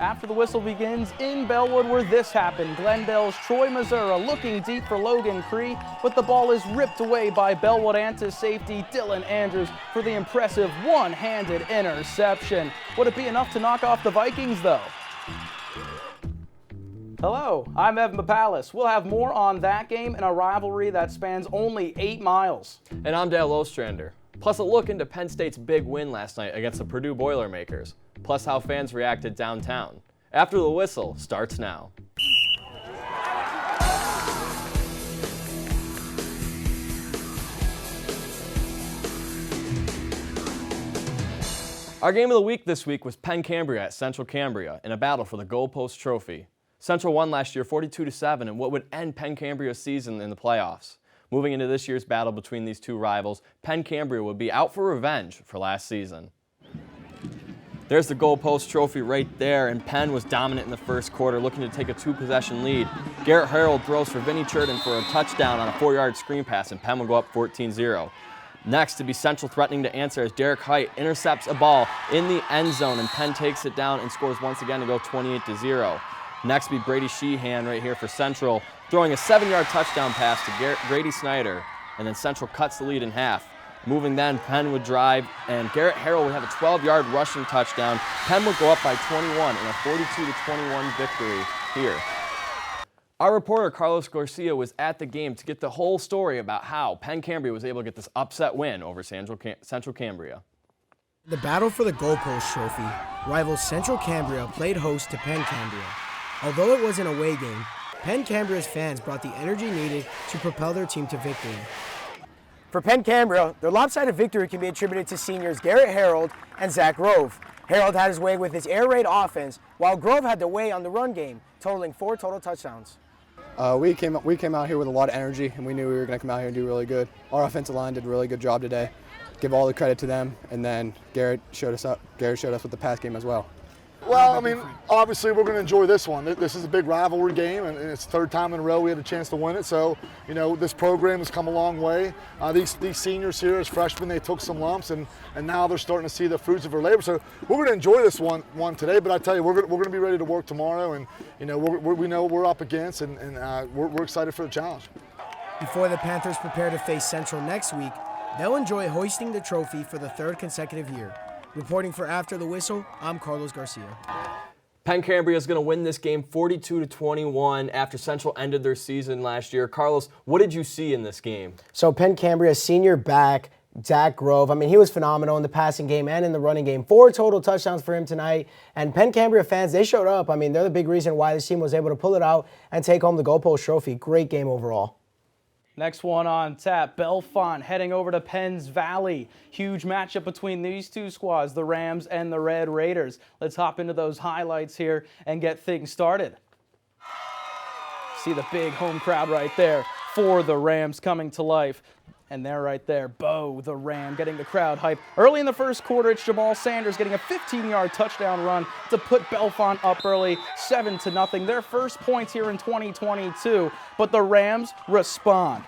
After the whistle begins in Bellwood where this happened. Glendale's Troy Mazura looking deep for Logan Cree, but the ball is ripped away by Bellwood Antis safety Dylan Andrews for the impressive one-handed interception. Would it be enough to knock off the Vikings though? Hello, I'm Evan Papalis. We'll have more on that game and a rivalry that spans only 8 miles. And I'm Dale Ostrander. Plus a look into Penn State's big win last night against the Purdue Boilermakers. Plus how fans reacted downtown. After the whistle starts now. Our game of the week this week was Penn Cambria at Central Cambria in a battle for the Goalpost Trophy. Central won last year 42-7 in what would end Penn Cambria's season in the playoffs. Moving into this year's battle between these two rivals, Penn Cambria would be out for revenge for last season. There's the Goalpost Trophy right there, and Penn was dominant in the first quarter, looking to take a 2-possession lead. Garrett Harold throws for Vinny Churton for a touchdown on a 4-yard screen pass, and Penn will go up 14-0. Next, to be Central threatening to answer as Derek Height intercepts a ball in the end zone, and Penn takes it down and scores once again to go 28-0. Next be Brady Sheehan right here for Central, throwing a 7-yard touchdown pass to Grady Snyder, and then Central cuts the lead in half. Moving then, Penn would drive, and Garrett Harrell would have a 12-yard rushing touchdown. Penn would go up by 21 in a 42-21 victory here. Our reporter Carlos Garcia was at the game to get the whole story about how Penn Cambria was able to get this upset win over Central Cambria. The battle for the Goalpost Trophy, rivals Central Cambria played host to Penn Cambria. Although it was an away game, Penn Cambria's fans brought the energy needed to propel their team to victory. For Penn Cambria, their lopsided victory can be attributed to seniors Garrett Harold and Zach Grove. Harold had his way with his air raid offense, while Grove had the way on the run game, totaling 4 total touchdowns. We came out here with a lot of energy, and we knew we were going to come out here and do really good. Our offensive line did a really good job today. Give all the credit to them, and then Garrett showed us with the pass game as well. Well, I mean, obviously we're going to enjoy this one. This is a big rivalry game, and it's the third time in a row we had a chance to win it. So, you know, this program has come a long way. These seniors here as freshmen, they took some lumps, and now they're starting to see the fruits of their labor. So we're going to enjoy this one today. But I tell you, we're going to be ready to work tomorrow, and you know we know what we're up against, and we're excited for the challenge. Before the Panthers prepare to face Central next week, they'll enjoy hoisting the trophy for the 3rd consecutive year. Reporting for After the Whistle, I'm Carlos Garcia. Penn Cambria is going to win this game 42-21 after Central ended their season last year. Carlos, what did you see in this game? So Penn Cambria's senior back, Zach Grove, I mean, he was phenomenal in the passing game and in the running game. 4 total touchdowns for him tonight. And Penn Cambria fans, they showed up. I mean, they're the big reason why this team was able to pull it out and take home the Goalpost Trophy. Great game overall. Next one on tap, Bellefonte heading over to Penns Valley. Huge matchup between these two squads, the Rams and the Red Raiders. Let's hop into those highlights here and get things started. See the big home crowd right there for the Rams coming to life. And they're right there, Bo, the Ram, getting the crowd hyped. Early in the first quarter, it's Jamal Sanders getting a 15-yard touchdown run to put Bellefonte up early, 7-0. Their first points here in 2022, but the Rams respond.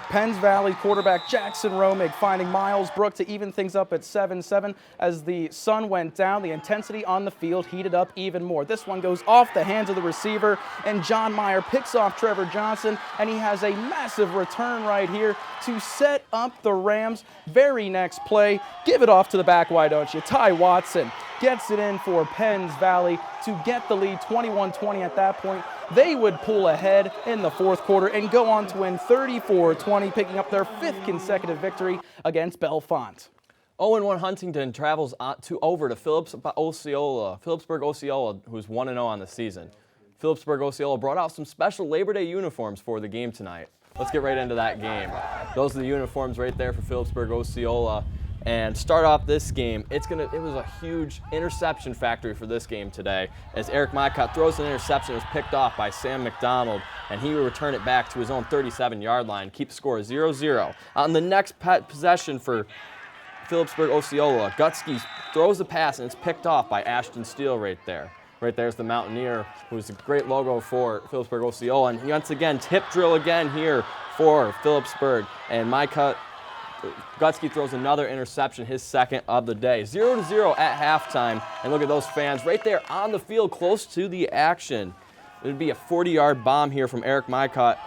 Penns Valley quarterback Jackson Romig finding Miles Brook to even things up at 7-7. As the sun went down, the intensity on the field heated up even more. This one goes off the hands of the receiver, and John Meyer picks off Trevor Johnson, and he has a massive return right here to set up the Rams' very next play. Give it off to the back, why don't you? Ty Watson gets it in for Penns Valley to get the lead 21-20 at that point. They would pull ahead in the fourth quarter and go on to win 34-20, picking up their 5th consecutive victory against Bellefonte. 0-1 Huntington travels over to Phillipsburg Osceola, who's 1-0 on the season. Phillipsburg Osceola brought out some special Labor Day uniforms for the game tonight. Let's get right into that game. Those are the uniforms right there for Phillipsburg Osceola. And start off this game, it was a huge interception factory for this game today, as Eric Mycott throws an interception. It was picked off by Sam McDonald, and he will return it back to his own 37-yard line, keep the score 0-0. On the next possession for Phillipsburg Osceola, Gutsky throws the pass, and it's picked off by Ashton Steele right there. Right there's the Mountaineer, who's a great logo for Phillipsburg Osceola. And once again, tip drill again here for Phillipsburg. And Mycott Gutsky throws another interception, his second of the day. 0-0 at halftime. And look at those fans right there on the field, close to the action. It would be a 40-yard bomb here from Eric Mycott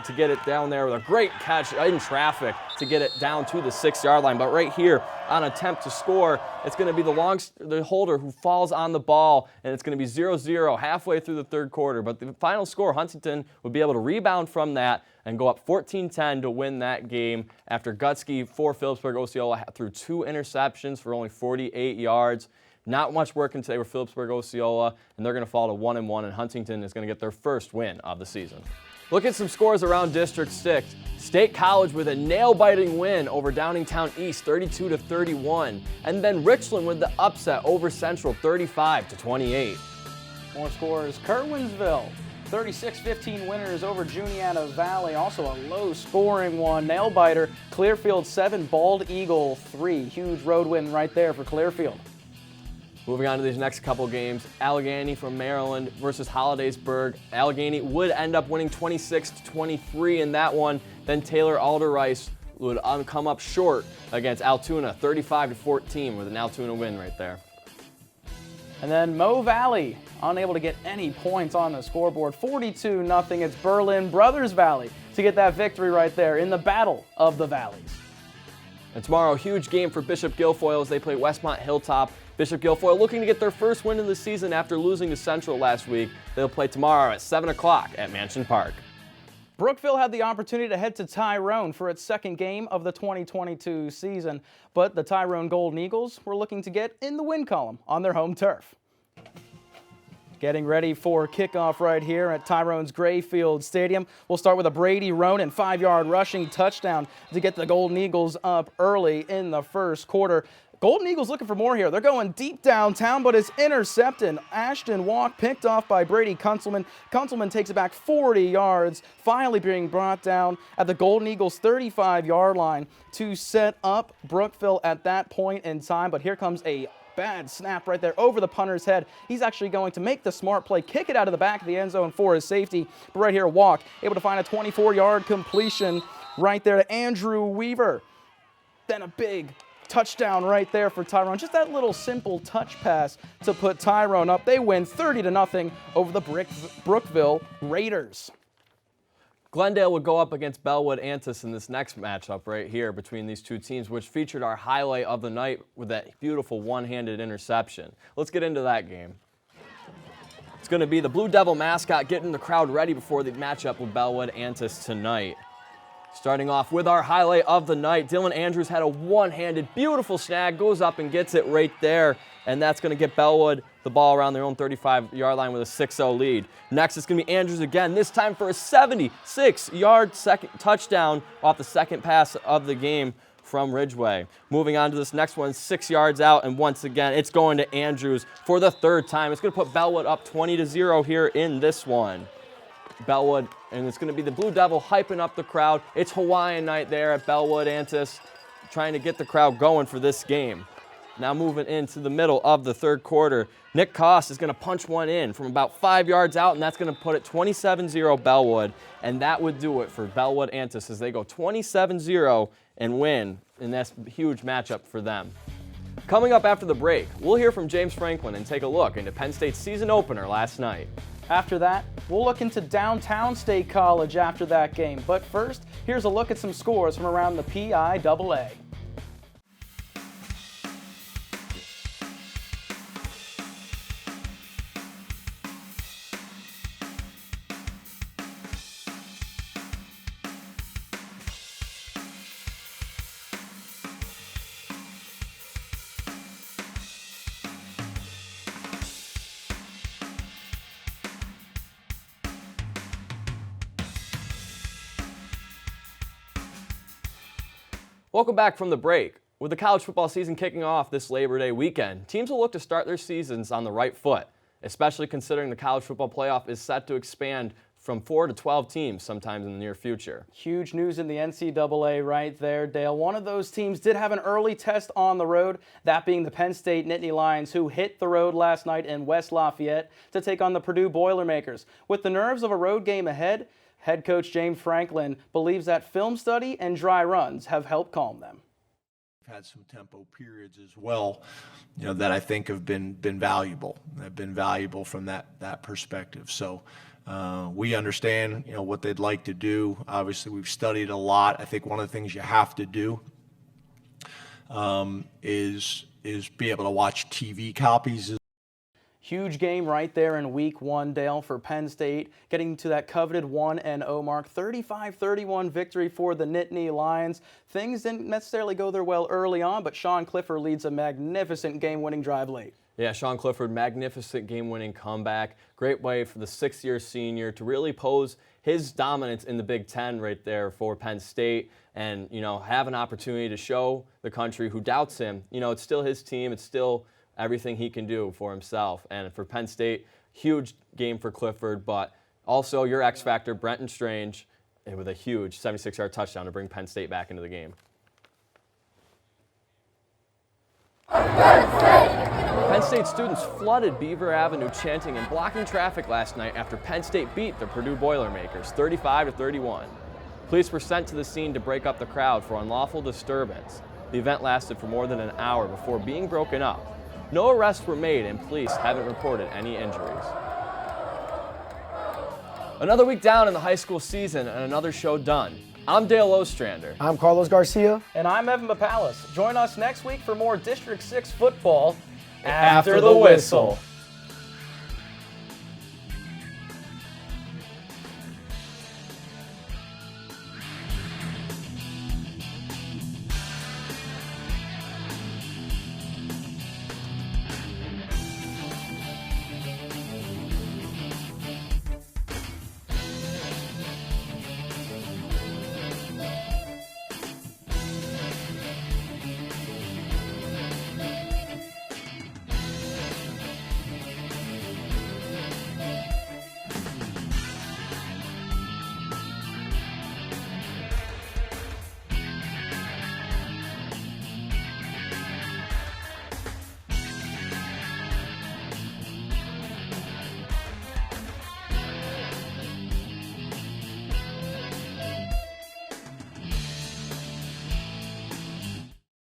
to get it down there with a great catch in traffic to get it down to the 6-yard line. But right here on attempt to score, it's going to be the holder who falls on the ball, and it's going to be 0-0 halfway through the third quarter. But the final score, Huntington would be able to rebound from that and go up 14-10 to win that game after Gutsky for Phillipsburg Osceola threw 2 interceptions for only 48 yards. Not much working today with Phillipsburg Osceola, and they're going to fall to 1-1, and Huntington is going to get their first win of the season. Look at some scores around District 6. State College with a nail-biting win over Downingtown East, 32-31. And then Richland with the upset over Central, 35-28. More scores. Kerwinsville, 36-15 winners over Juniata Valley. Also a low-scoring one. Nail-biter. Clearfield 7, Bald Eagle 3. Huge road win right there for Clearfield. Moving on to these next couple games, Allegheny from Maryland versus Hollidaysburg. Allegheny would end up winning 26-23 in that one. Then Taylor Alder-Rice would come up short against Altoona, 35-14 with an Altoona win right there. And then Mo Valley, unable to get any points on the scoreboard. 42-0. It's Berlin Brothers Valley to get that victory right there in the Battle of the Valleys. And tomorrow, a huge game for Bishop Guilfoyle as they play Westmont Hilltop. Bishop Guilfoyle looking to get their first win of the season after losing to Central last week. They'll play tomorrow at 7 o'clock at Mansion Park. Brookville had the opportunity to head to Tyrone for its second game of the 2022 season, but the Tyrone Golden Eagles were looking to get in the win column on their home turf. Getting ready for kickoff right here at Tyrone's Grayfield Stadium. We'll start with a Brady Ronan 5-yard rushing touchdown to get the Golden Eagles up early in the first quarter. Golden Eagles looking for more here. They're going deep downtown, but it's intercepted. Ashton Walk picked off by Brady Kunzelman. Kunzelman takes it back 40 yards, finally being brought down at the Golden Eagles 35-yard line to set up Brookville at that point in time. But here comes a bad snap right there over the punter's head. He's actually going to make the smart play, kick it out of the back of the end zone for his safety. But right here, Walk able to find a 24-yard completion right there to Andrew Weaver. Then a big touchdown right there for Tyrone. Just that little simple touch pass to put Tyrone up. They win 30-0 over the Brookville Raiders. Glendale would go up against Bellwood Antis in this next matchup right here between these two teams, which featured our highlight of the night with that beautiful one-handed interception. Let's get into that game. It's going to be the Blue Devil mascot getting the crowd ready before the matchup with Bellwood Antis tonight. Starting off with our highlight of the night, Dylan Andrews had a one-handed beautiful snag, goes up and gets it right there, and that's going to get Bellwood the ball around their own 35-yard line with a 6-0 lead. Next, it's going to be Andrews again, this time for a 76-yard second touchdown off the second pass of the game from Ridgeway. Moving on to this next one, 6 yards out, and once again, it's going to Andrews for the third time. It's going to put Bellwood up 20-0 here in this one. Bellwood, and it's going to be the Blue Devil hyping up the crowd. It's Hawaiian night there at Bellwood Antis, trying to get the crowd going for this game. Now moving into the middle of the third quarter, Nick Koss is going to punch one in from about 5 yards out, and that's going to put it 27-0 Bellwood, and that would do it for Bellwood Antis as they go 27-0 and win in this huge matchup for them. Coming up after the break, we'll hear from James Franklin and take a look into Penn State's season opener last night. After that, we'll look into Downtown State College after that game. But first, here's a look at some scores from around the PIAA. Welcome back from the break. With the college football season kicking off this Labor Day weekend, teams will look to start their seasons on the right foot, especially considering the college football playoff is set to expand from 4 to 12 teams sometime in the near future. Huge news in the NCAA right there, Dale. One of those teams did have an early test on the road, that being the Penn State Nittany Lions, who hit the road last night in West Lafayette to take on the Purdue Boilermakers. With the nerves of a road game ahead, Head coach James Franklin believes that film study and dry runs have helped calm them. We've had some tempo periods as well, that I think have been valuable. Have been valuable from that perspective. So we understand, what they'd like to do. Obviously, we've studied a lot. I think one of the things you have to do is be able to watch TV copies. Huge game right there in week 1, Dale, for Penn State, getting to that coveted 1-0 mark. 35-31 victory for the Nittany Lions. Things didn't necessarily go their well early on, but Sean Clifford leads a magnificent game-winning drive late. Yeah, Sean Clifford, magnificent game-winning comeback. Great way for the 6th-year senior to really pose his dominance in the Big Ten right there for Penn State and, have an opportunity to show the country who doubts him, it's still his team, it's still everything he can do for himself. And for Penn State, huge game for Clifford, but also your X factor, Brenton Strange, with a huge 76-yard touchdown to bring Penn State back into the game. Penn State students flooded Beaver Avenue chanting and blocking traffic last night after Penn State beat the Purdue Boilermakers 35-31. Police were sent to the scene to break up the crowd for unlawful disturbance. The event lasted for more than an hour before being broken up. No arrests were made and police haven't reported any injuries. Another week down in the high school season and another show done. I'm Dale Ostrander. I'm Carlos Garcia. And I'm Evan Papalis. Join us next week for more District 6 football after the whistle.